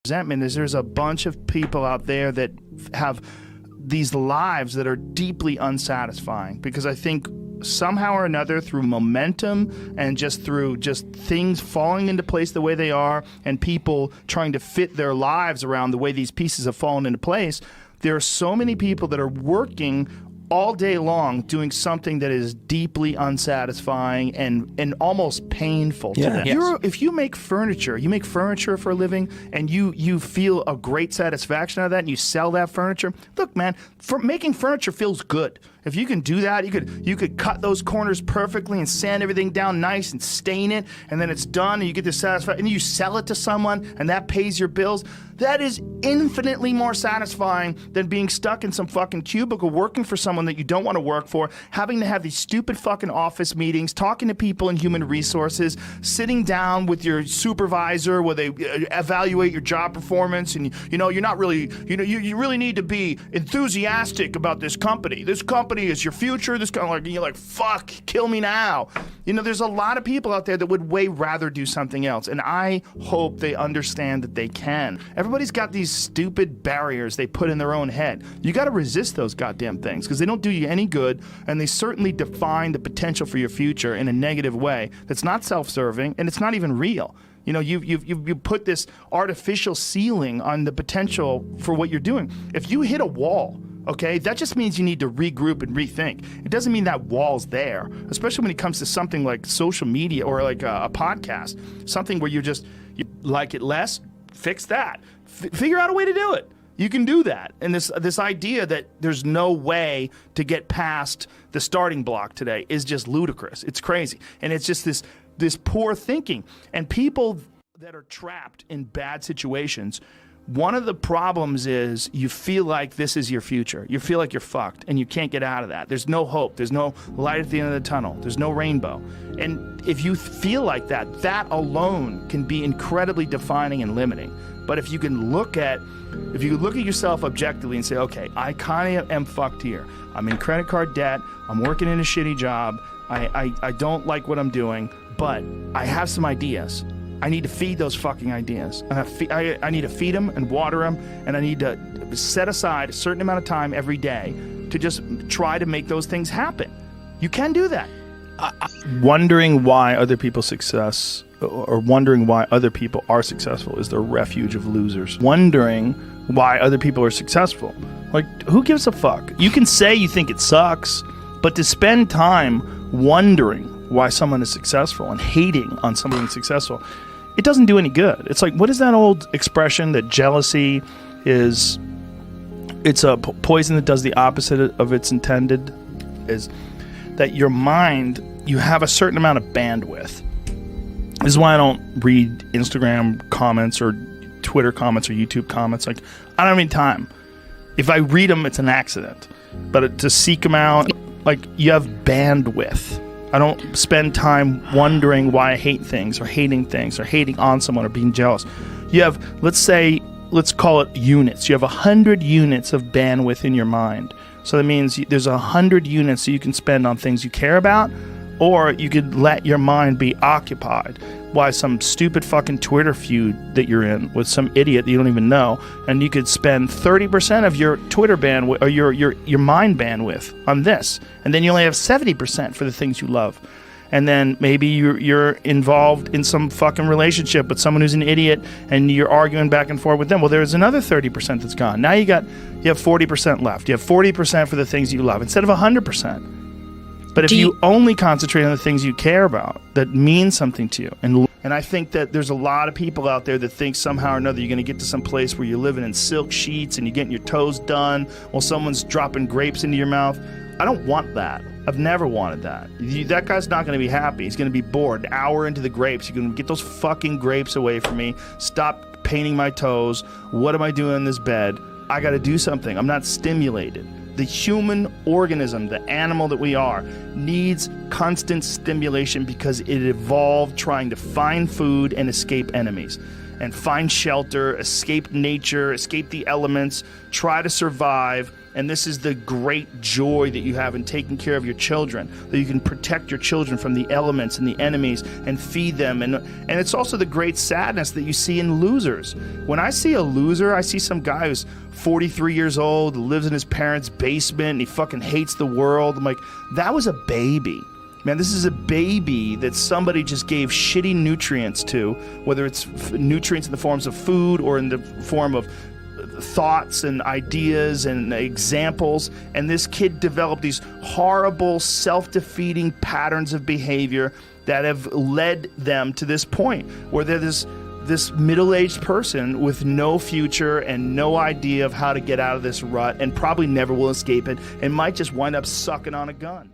resentment is there's a bunch of people out there that have these lives that are deeply unsatisfying, because I think somehow or another, through momentum and just through just things falling into place the way they are, and people trying to fit their lives around the way these pieces have fallen into place, there are so many people that are working all day long doing something that is deeply unsatisfying and almost painful to them. Yes. If you make furniture for a living, and you feel a great satisfaction out of that, and you sell that furniture, look, man, making furniture feels good. If you can do that, you could cut those corners perfectly and sand everything down nice and stain it, and then it's done, and you get the satisfaction, and you sell it to someone, and that pays your bills. That is infinitely more satisfying than being stuck in some fucking cubicle working for someone that you don't want to work for, having to have these stupid fucking office meetings, talking to people in human resources, sitting down with your supervisor where they evaluate your job performance, and you're not really, you really need to be enthusiastic about this company. This company is your future. This kind of like, you're like, fuck, kill me now. There's a lot of people out there that would way rather do something else, and I hope they understand that they can. Everybody's got these stupid barriers they put in their own head. You got to resist those goddamn things, because they don't do you any good, and they certainly define the potential for your future in a negative way that's not self-serving, and it's not even real. You put this artificial ceiling on the potential for what you're doing. If you hit a wall, okay, that just means you need to regroup and rethink. It doesn't mean that wall's there, especially when it comes to something like social media or like a podcast, something where you like it less, fix that. Figure out a way to do it. You can do that. And this idea that there's no way to get past the starting block today is just ludicrous. It's crazy. And it's just this poor thinking. And people that are trapped in bad situations, one of the problems is you feel like this is your future. You feel like you're fucked and you can't get out of that. There's no hope. There's no light at the end of the tunnel. There's no rainbow. And if you feel like that, that alone can be incredibly defining and limiting. But if you can look at yourself objectively and say, okay, I kind of am fucked here. I'm in credit card debt. I'm working in a shitty job. I don't like what I'm doing, but I have some ideas. I need to feed those fucking ideas. I need to feed them and water them, and I need to set aside a certain amount of time every day to just try to make those things happen. You can do that. Wondering why other people's success, or wondering why other people are successful, is the refuge of losers. Wondering why other people are successful. Like, who gives a fuck? You can say you think it sucks, but to spend time wondering why someone is successful and hating on someone who's successful, it doesn't do any good. It's like, what is that old expression that jealousy is, it's a poison that does the opposite of its intended, is that your mind, you have a certain amount of bandwidth. This is why I don't read Instagram comments or Twitter comments or YouTube comments. Like, I don't have any time. If I read them, it's an accident. But to seek them out, like, you have bandwidth. I don't spend time wondering why I hate things or hating on someone or being jealous. You have, let's call it units. You have 100 units of bandwidth in your mind. So that means there's 100 units that you can spend on things you care about, or you could let your mind be occupied by some stupid fucking Twitter feud that you're in with some idiot that you don't even know, and you could spend 30% of your Twitter bandwidth or your mind bandwidth on this, and then you only have 70% for the things you love. And then maybe you're involved in some fucking relationship with someone who's an idiot, and you're arguing back and forth with them. Well, there's another 30% that's gone. Now you have 40% left. You have 40% for the things you love instead of 100%. But if you only concentrate on the things you care about that mean something to you, and I think that there's a lot of people out there that think somehow or another you're going to get to some place where you're living in silk sheets and you're getting your toes done while someone's dropping grapes into your mouth. I don't want that. I've never wanted that. That guy's not going to be happy. He's going to be bored. An hour into the grapes, you're going to get those fucking grapes away from me. Stop painting my toes. What am I doing in this bed? I got to do something. I'm not stimulated. The human organism, the animal that we are, needs constant stimulation because it evolved trying to find food and escape enemies, and find shelter, escape nature, escape the elements, try to survive, And this is the great joy that you have in taking care of your children, that you can protect your children from the elements and the enemies and feed them. And it's also the great sadness that you see in losers. When I see a loser, I see some guy who's 43 years old, lives in his parents' basement, and he fucking hates the world. I'm like, that was a baby. Man, this is a baby that somebody just gave shitty nutrients to, whether it's nutrients in the forms of food or in the form of thoughts and ideas and examples. And this kid developed these horrible, self-defeating patterns of behavior that have led them to this point where they're this middle-aged person with no future and no idea of how to get out of this rut, and probably never will escape it, and might just wind up sucking on a gun.